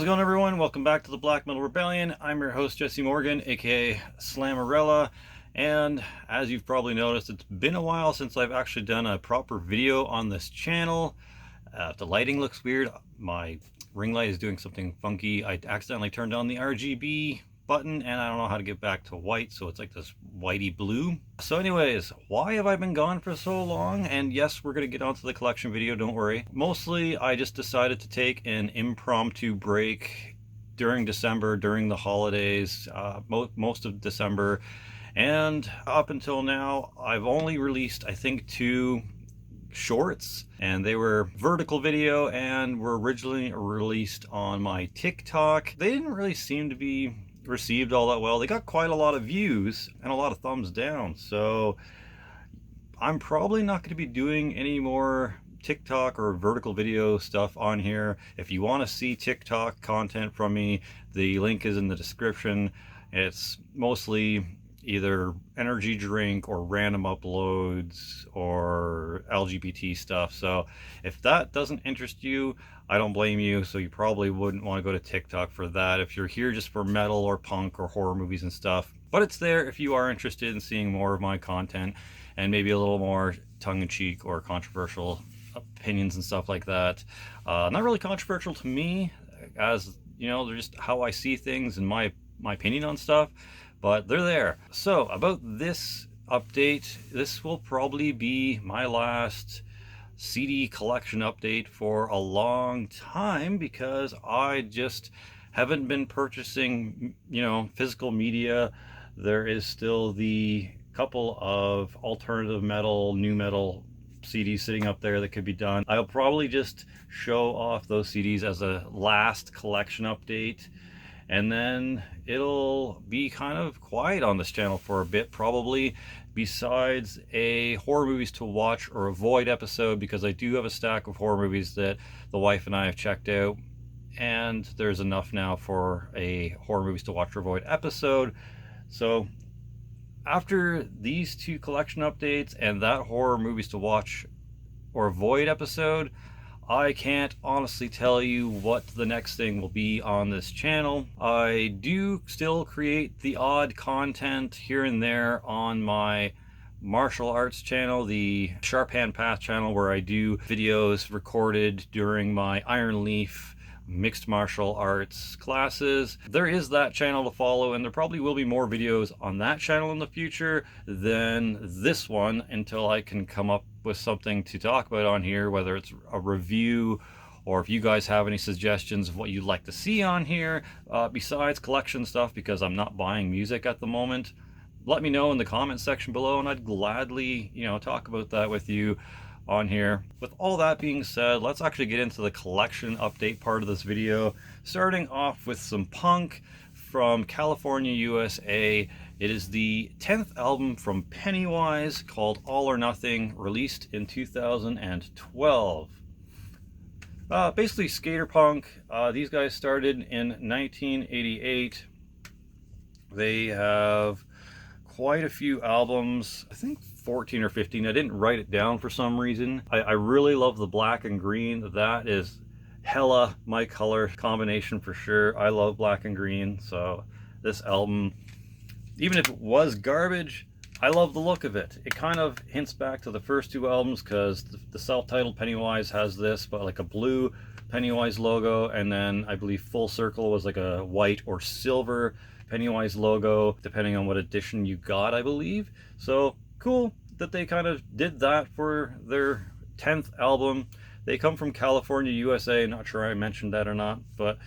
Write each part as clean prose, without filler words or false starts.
How's it going, everyone? Welcome back to the Black Metal Rebellion. I'm your host, Jesse Morgan, aka Slammerella, and as you've probably noticed, it's been a while since I've actually done a proper video on this channel. The lighting looks weird. My ring light is doing something funky. I accidentally turned on the RGB button and I don't know how to get back to white, so it's like this whitey blue. So anyways, why have I been gone for so long? And yes, we're gonna get onto the collection video, don't worry. Mostly I just decided to take an impromptu break during December, during the holidays, most of December, and up until now I've only released I think 2 shorts, and they were vertical video and were originally released on my TikTok. They didn't really seem to be received all that well. They got quite a lot of views and a lot of thumbs down, so I'm probably not going to be doing any more TikTok or vertical video stuff on here. If you want to see TikTok content from me, the link is in the description. It's mostly either energy drink or random uploads or LGBT stuff. So if that doesn't interest you, I don't blame you. So you probably wouldn't want to go to TikTok for that if you're here just for metal or punk or horror movies and stuff. But it's there if you are interested in seeing more of my content and maybe a little more tongue-in-cheek or controversial opinions and stuff like that. Not really controversial to me, as you know, they're just how I see things and my opinion on stuff, but they're there. So about this update, this will probably be my last CD collection update for a long time, because I just haven't been purchasing, physical media. There is still the couple of alternative metal, new metal CDs sitting up there that could be done. I'll probably just show off those CDs as a last collection update, and then it'll be kind of quiet on this channel for a bit, probably, besides a horror movies to watch or avoid episode, because I do have a stack of horror movies that the wife and I have checked out, and there's enough now for a horror movies to watch or avoid episode. So after these 2 collection updates and that horror movies to watch or avoid episode, I can't honestly tell you what the next thing will be on this channel. I do still create the odd content here and there on my martial arts channel, the Sharp Hand Path channel, where I do videos recorded during my Iron Leaf mixed martial arts classes. There is that channel to follow, and there probably will be more videos on that channel in the future than this one, until I can come up with something to talk about on here, whether it's a review or if you guys have any suggestions of what you'd like to see on here, besides collection stuff, because I'm not buying music at the moment. Let me know in the comment section below, and I'd gladly, talk about that with you on here. With all that being said, let's actually get into the collection update part of this video, starting off with some punk from California, USA. It is the 10th album from Pennywise, called All or Nothing, released in 2012. Basically skater punk. These guys started in 1988. They have quite a few albums, I think 14 or 15. I didn't write it down for some reason. I really love the black and green. That is hella my color combination for sure. I love black and green, so this album, even if it was garbage, I love the look of it. It kind of hints back to the first 2 albums, because the self-titled Pennywise has this, but like a blue Pennywise logo, and then I believe Full Circle was like a white or silver Pennywise logo, depending on what edition you got, I believe. So cool that they kind of did that for their 10th album. They come from California, USA. Not sure I mentioned that or not, but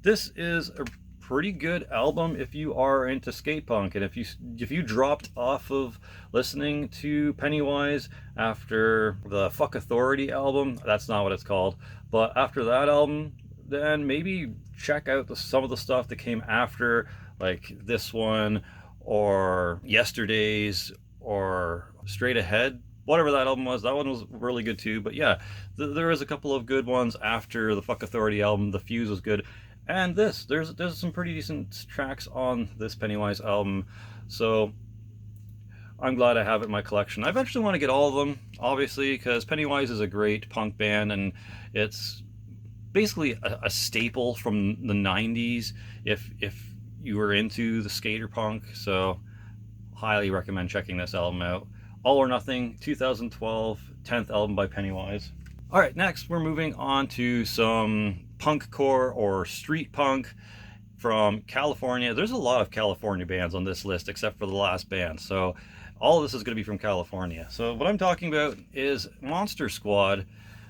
this is a pretty good album if you are into skate punk, and if you dropped off of listening to Pennywise after the Fuck Authority album, that's not what it's called, but after that album, then maybe check out some of the stuff that came after, like this one or Yesterday's or Straight Ahead, whatever that album was. That one was really good too. But yeah, there is a couple of good ones after the Fuck Authority album. The Fuse was good, and there's some pretty decent tracks on this Pennywise album, so I'm glad I have it in my collection. I eventually want to get all of them, obviously, because Pennywise is a great punk band, and it's basically a staple from the 90s if you were into the skater punk. So highly recommend checking this album out. All or Nothing, 2012, 10th album by Pennywise. All right, next we're moving on to some punkcore or street punk from California. There's a lot of California bands on this list except for the last band, so all of this is going to be from California. So what I'm talking about is Monster Squad.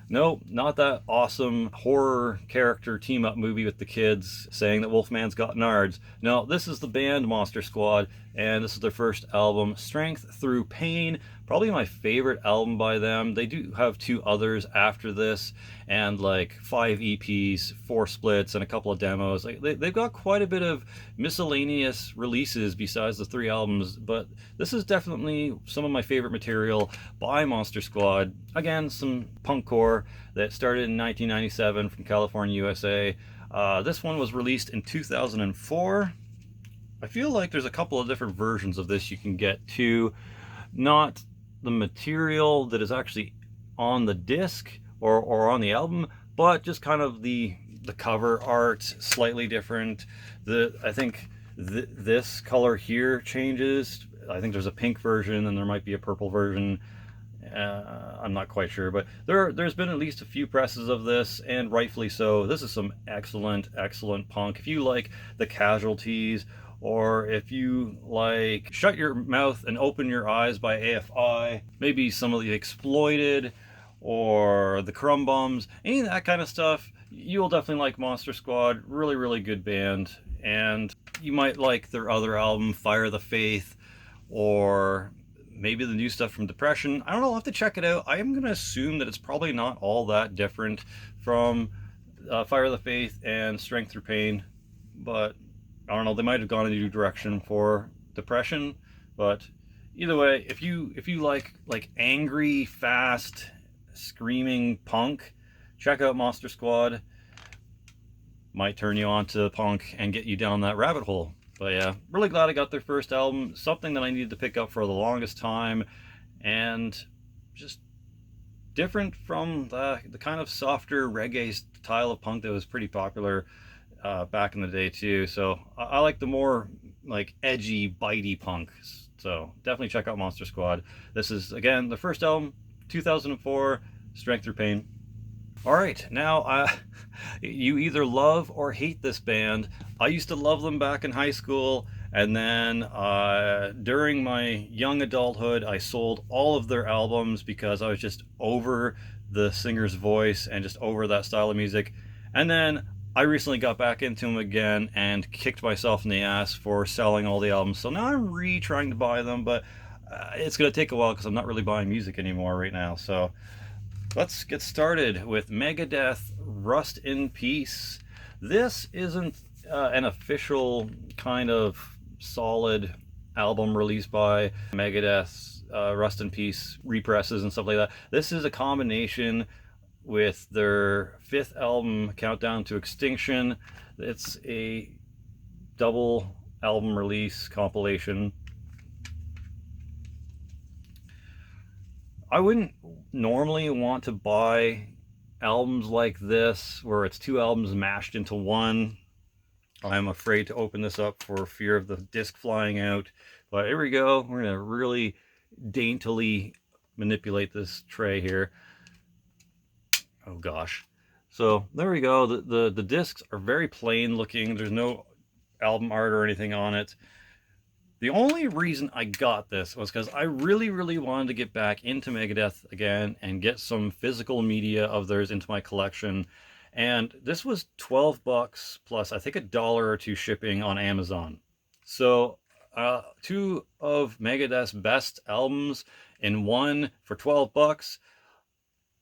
No, not that awesome horror character team up movie with the kids saying that Wolfman's got nards. No, this is the band Monster Squad, and this is their first album, Strength Through Pain. Probably my favorite album by them. They do have 2 others after this, and like 5 EPs, 4 splits, and a couple of demos. Like they've got quite a bit of miscellaneous releases besides the 3 albums, but this is definitely some of my favorite material by Monster Squad. Again, some punkcore that started in 1997 from California, USA. This one was released in 2004. I feel like there's a couple of different versions of this you can get too. Not the material that is actually on the disc or on the album, but just kind of the cover art slightly different. I think this color here changes. I think there's a pink version and there might be a purple version. I'm not quite sure, but there's been at least a few presses of this, and rightfully so. This is some excellent punk. If you like the Casualties, or if you like Shut Your Mouth and Open Your Eyes by AFI, maybe some of the Exploited or the Crumb Bums, any of that kind of stuff, you'll definitely like Monster Squad. Really good band. And you might like their other album, Fire the Faith, or maybe the new stuff from Depression. I don't know, I'll have to check it out. I am going to assume that it's probably not all that different from Fire the Faith and Strength Through Pain, but I don't know, they might have gone in a new direction for Depression. But either way, if you like angry, fast, screaming punk, check out Monster Squad. Might turn you on to punk and get you down that rabbit hole. But yeah, really glad I got their first album. Something that I needed to pick up for the longest time, and just different from the kind of softer reggae style of punk that was pretty popular back in the day too. So I like the more like edgy, bitey punk. So definitely check out Monster Squad. This is, again, the first album, 2004, Strength Through Pain. All right, now you either love or hate this band. I used to love them back in high school, and then during my young adulthood, I sold all of their albums because I was just over the singer's voice and just over that style of music. And then I recently got back into them again and kicked myself in the ass for selling all the albums. So now I'm trying to buy them, but it's going to take a while because I'm not really buying music anymore right now. So let's get started with Megadeth, Rust in Peace. This isn't an official kind of solid album released by Megadeth's Rust in Peace represses and stuff like that. This is a combination with their 5th album, Countdown to Extinction. It's a double album release compilation. I wouldn't normally want to buy albums like this where it's 2 albums mashed into one. I'm afraid to open this up for fear of the disc flying out. But here we go. We're going to really daintily manipulate this tray here. Oh gosh. So there we go. The discs are very plain looking. There's no album art or anything on it. The only reason I got this was because I really wanted to get back into Megadeth again and get some physical media of theirs into my collection. And this was $12 plus I think $1 or $2 shipping on Amazon. So 2 of Megadeth's best albums in one for $12.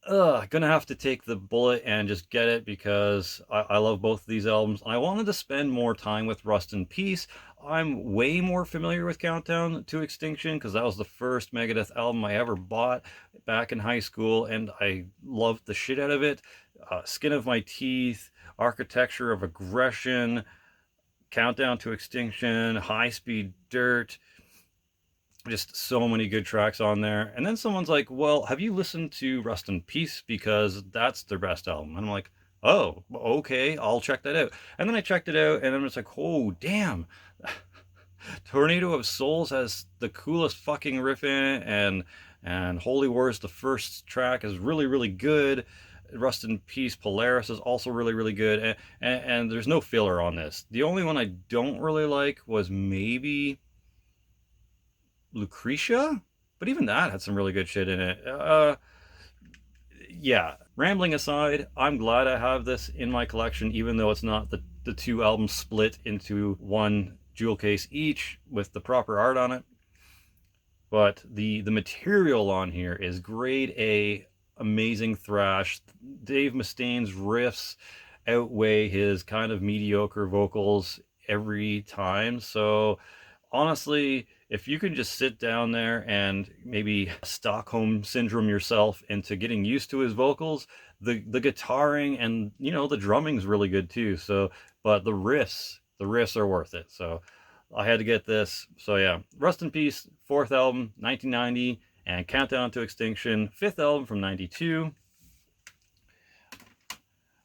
Gonna have to take the bullet and just get it because I love both of these albums. I wanted to spend more time with Rust in Peace. I'm way more familiar with Countdown to Extinction because that was the first Megadeth album I ever bought back in high school, and I loved the shit out of it. Skin of My Teeth, Architecture of Aggression, Countdown to Extinction, High Speed Dirt. Just so many good tracks on there. And then someone's like, well, have you listened to Rust in Peace? Because that's their best album. And I'm like, oh, okay, I'll check that out. And then I checked it out, and I'm just like, oh, damn. Tornado of Souls has the coolest fucking riff in it, and Holy Wars, the first track, is really, really good. Rust in Peace Polaris is also really, really good, and there's no filler on this. The only one I don't really like was maybe Lucretia, but even that had some really good shit in it. Yeah, rambling aside, I'm glad I have this in my collection, even though it's not the two albums split into one jewel case each with the proper art on it. But the material on here is grade A, amazing thrash. Dave Mustaine's riffs outweigh his kind of mediocre vocals every time. So honestly, if you can just sit down there and maybe Stockholm syndrome yourself into getting used to his vocals, the guitaring and the drumming's really good too. So, but the riffs are worth it. So I had to get this. So yeah, Rust in Peace, fourth album, 1990, and Countdown to Extinction, fifth album from 92.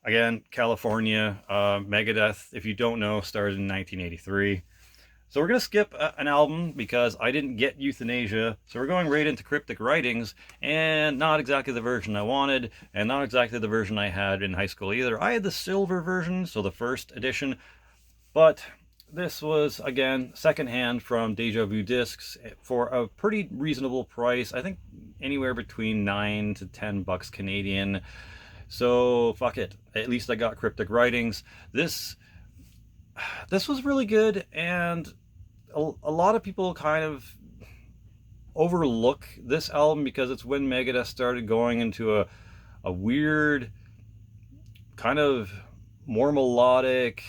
Again, California. Megadeth, if you don't know, started in 1983. So we're going to skip an album because I didn't get Euthanasia. So we're going right into Cryptic Writings, and not exactly the version I wanted, and not exactly the version I had in high school either. I had the silver version, so the first edition, but this was, again, secondhand from Deja Vu Discs for a pretty reasonable price. I think anywhere between $9 to $10 Canadian. So fuck it. At least I got Cryptic Writings. This was really good, and a lot of people kind of overlook this album because it's when Megadeth started going into a weird kind of more melodic,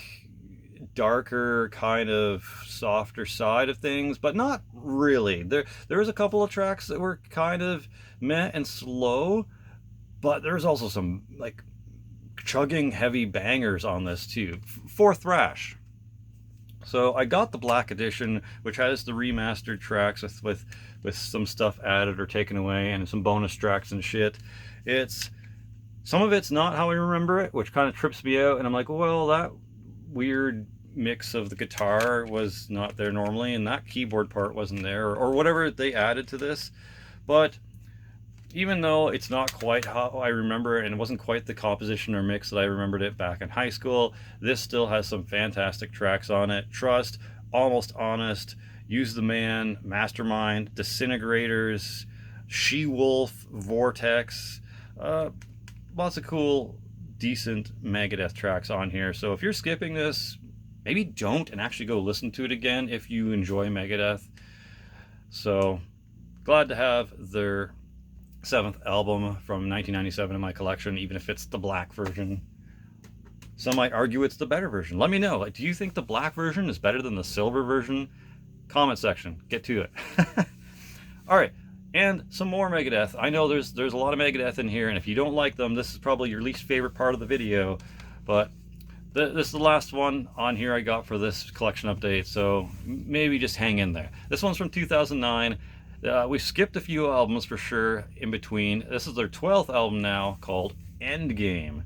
darker, kind of softer side of things, but not really. There was a couple of tracks that were kind of meh and slow, but there's also some like chugging heavy bangers on this too, for thrash. So I got the black edition, which has the remastered tracks with some stuff added or taken away, and some bonus tracks and shit. Some of it's not how I remember it, which kind of trips me out, and I'm like, well, that weird mix of the guitar was not there normally, and that keyboard part wasn't there, or whatever they added to this. But even though it's not quite how I remember it, and it wasn't quite the composition or mix that I remembered it back in high school, this still has some fantastic tracks on it. Trust, Almost Honest, Use the Man, Mastermind, Disintegrators, She-Wolf, Vortex. Lots of cool, decent Megadeth tracks on here. So if you're skipping this, maybe don't, and actually go listen to it again if you enjoy Megadeth. So glad to have their seventh album from 1997 in my collection, even if it's the black version. Some might argue it's the better version. Let me know. Like, do you think the black version is better than the silver version? Comment section. Get to it. All right, and some more Megadeth. I know there's a lot of Megadeth in here, and if you don't like them, this is probably your least favorite part of the video. But this is the last one on here I got for this collection update, so maybe just hang in there. This one's from 2009. We skipped a few albums for sure in between. This is their 12th album now, called Endgame.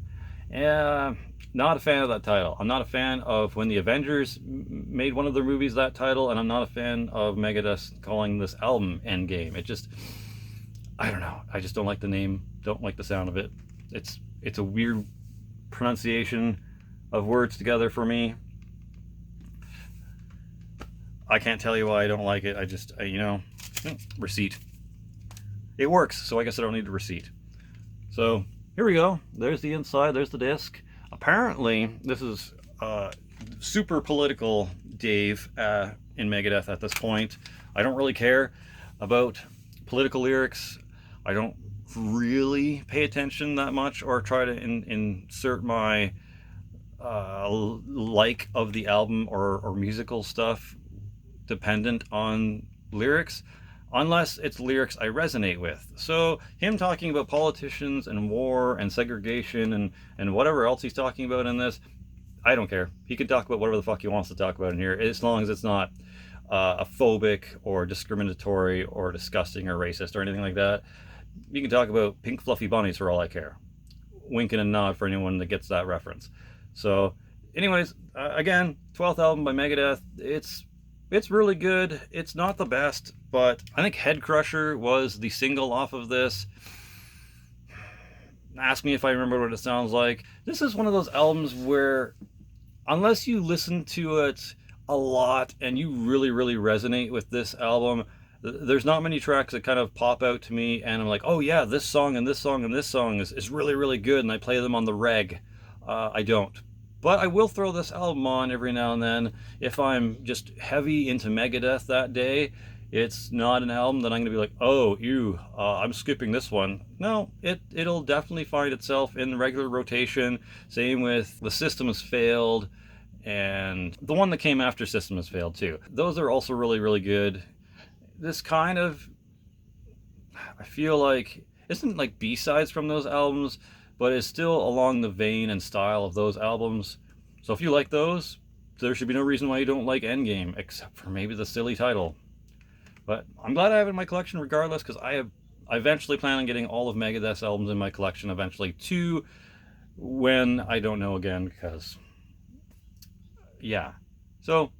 Not a fan of that title. I'm not a fan of when the Avengers made one of their movies that title, and I'm not a fan of Megadeth calling this album Endgame. I don't know. I just don't like the name, don't like the sound of it. It's a weird pronunciation of words together for me. I can't tell you why I don't like it. Receipt. It works, so I guess I don't need a receipt. So here we go. There's the inside, there's the disc. Apparently, this is super political Dave in Megadeth at this point. I don't really care about political lyrics. I don't really pay attention that much or try to insert my like of the album or musical stuff dependent on lyrics, unless it's lyrics I resonate with. So him talking about politicians and war and segregation and whatever else he's talking about in this, I don't care. He can talk about whatever the fuck he wants to talk about in here, as long as it's not phobic or discriminatory or disgusting or racist or anything like that. You can talk about pink fluffy bunnies for all I care. wink and a nod for anyone that gets that reference. So anyways, again, 12th album by Megadeth. It's really good. It's not the best, but I think Head Crusher was the single off of this. Ask me if I remember what it sounds like. This is one of those albums where, unless you listen to it a lot and you really, really resonate with this album, there's not many tracks that kind of pop out to me and I'm like, oh yeah, this song and this song and this song is really, really good, and I play them on the reg. I don't. But I will throw this album on every now and then if I'm just heavy into Megadeth that day. It's not an album that I'm going to be like, oh, ew, I'm skipping this one. No, it'll definitely find itself in the regular rotation. Same with The System Has Failed, and the one that came after System Has Failed too. Those are also really, really good. This kind of, I feel like, isn't like B-sides from those albums, but is still along the vein and style of those albums. So if you like those, there should be no reason why you don't like Endgame, except for maybe the silly title. But I'm glad I have it in my collection regardless, because I eventually plan on getting all of Megadeth's albums in my collection eventually too, when I don't know again, because yeah. So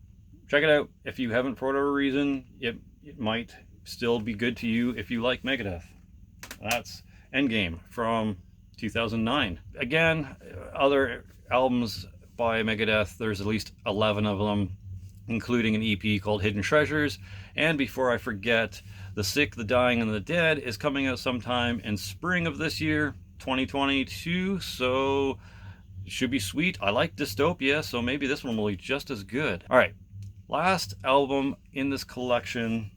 check it out. If you haven't for whatever reason, it might still be good to you if you like Megadeth. That's Endgame from 2009. Again, other albums by Megadeth, there's at least 11 of them, including an EP called Hidden Treasures. And before I forget, The Sick, the Dying, and the Dead is coming out sometime in spring of this year, 2022, so it should be sweet. I like dystopia, so maybe this one will be just as good. All right, last album in this collection.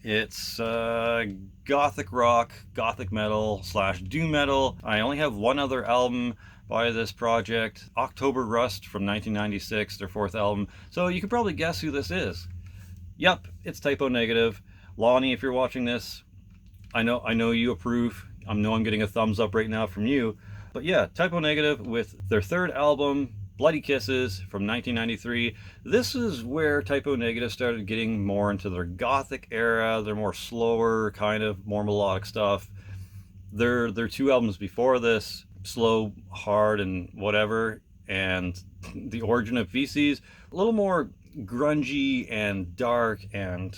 It's gothic rock, gothic metal / doom metal. I only have one other album by this project, October Rust from 1996, their 4th album. So you can probably guess who this is. Yep, it's Typo Negative. Lonnie, if you're watching this, I know you approve. I know I'm getting a thumbs up right now from you. But yeah, Typo Negative with their 3rd album, Bloody Kisses from 1993. This is where Typo Negative started getting more into their gothic era, their more slower, kind of more melodic stuff. Their 2 albums before this, Slow, Hard, and Whatever, and The Origin of Feces, a little more grungy and dark and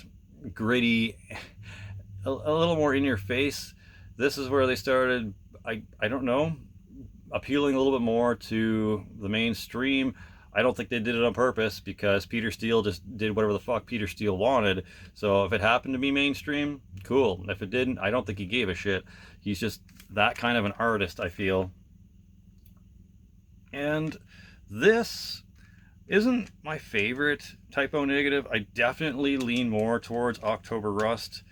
gritty, a little more in your face. This is where they started, I don't know, appealing a little bit more to the mainstream. I don't think they did it on purpose, because Peter Steele just did whatever the fuck Peter Steele wanted. So if it happened to be mainstream, cool. If it didn't, I don't think he gave a shit. He's just that kind of an artist, I feel. And this isn't my favorite Typo Negative. I definitely lean more towards October Rust.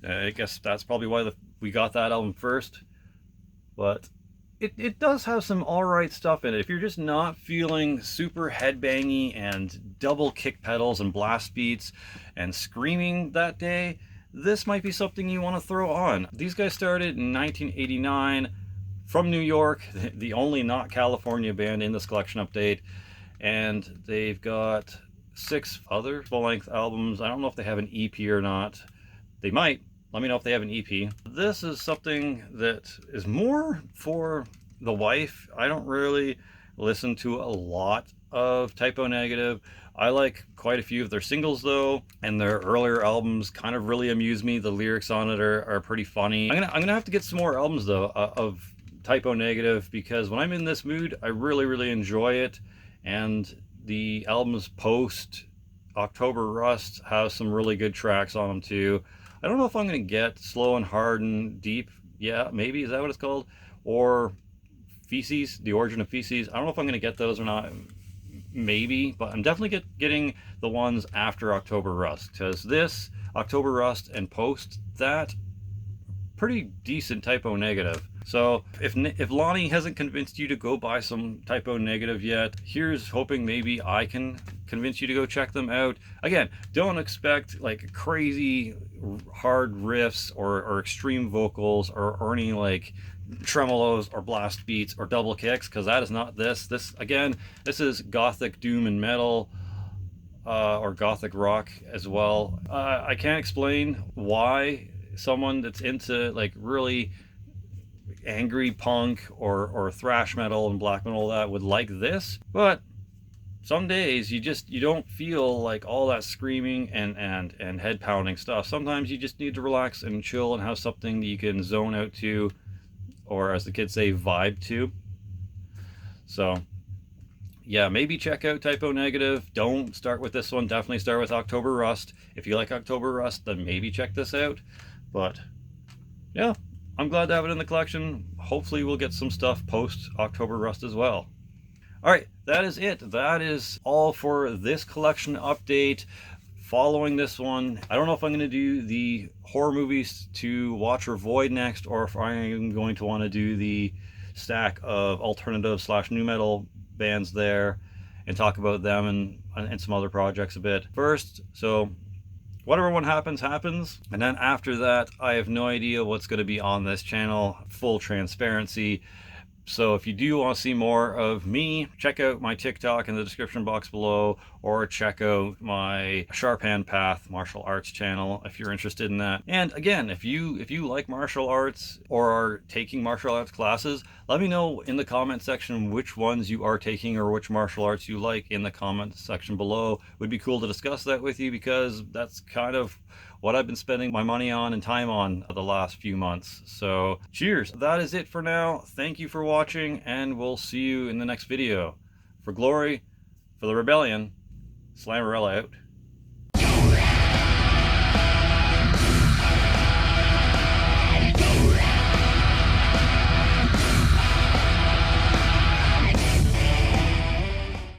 I guess that's probably why we got that album first. But it does have some alright stuff in it. If you're just not feeling super headbangy and double kick pedals and blast beats and screaming that day, this might be something you want to throw on. These guys started in 1989 from New York, the only not California band in this collection update, and they've got 6 other full-length albums. I don't know if they have an EP or not. They might. Let me know if they have an EP. This is something that is more for the wife. I don't really listen to a lot of Typo Negative. I like quite a few of their singles though, and their earlier albums kind of really amuse me. The lyrics on it are pretty funny. I'm gonna have to get some more albums though of Typo Negative, because when I'm in this mood, I really, really enjoy it. And the albums post October Rust have some really good tracks on them too. I don't know if I'm going to get Slow and Hard and Deep. Yeah, maybe. Is that what it's called? Or Feces, The Origin of Feces. I don't know if I'm going to get those or not. Maybe. But I'm definitely getting the ones after October Rust. Because this, October Rust, and post that, pretty decent Typo Negative. So if Lonnie hasn't convinced you to go buy some Typo Negative yet, here's hoping maybe I can convince you to go check them out. Again, don't expect like crazy hard riffs or extreme vocals or any like tremolos or blast beats or double kicks, because that is not this. This is gothic doom and metal, or gothic rock as well. I can't explain why someone that's into like really angry punk or thrash metal and black metal that would like this, but some days you don't feel like all that screaming and head pounding stuff. Sometimes you just need to relax and chill and have something that you can zone out to, or as the kids say, vibe to. So yeah, maybe check out Typo Negative. Don't start with this one. Definitely start with October Rust. If you like October Rust, then maybe check this out. But yeah, I'm glad to have it in the collection. Hopefully we'll get some stuff post October Rust as well. All right, that is it. That is all for this collection update. Following this one, I don't know if I'm going to do the horror movies to watch or avoid next, or if I'm going to want to do the stack of alternative / nu metal bands there and talk about them and some other projects a bit first. So whatever one happens, and then after that, I have no idea what's going to be on this channel. Full transparency. So if you do want to see more of me, check out my TikTok in the description box below, or check out my Sharp Hand Path martial arts channel if you're interested in that. And again, if you like martial arts or are taking martial arts classes, let me know in the comment section which ones you are taking or which martial arts you like in the comment section below. It would be cool to discuss that with you, because that's kind of what I've been spending my money on and time on the last few months. So cheers. That is it for now. Thank you for watching, and we'll see you in the next video. For glory, for the rebellion, Slammerella out.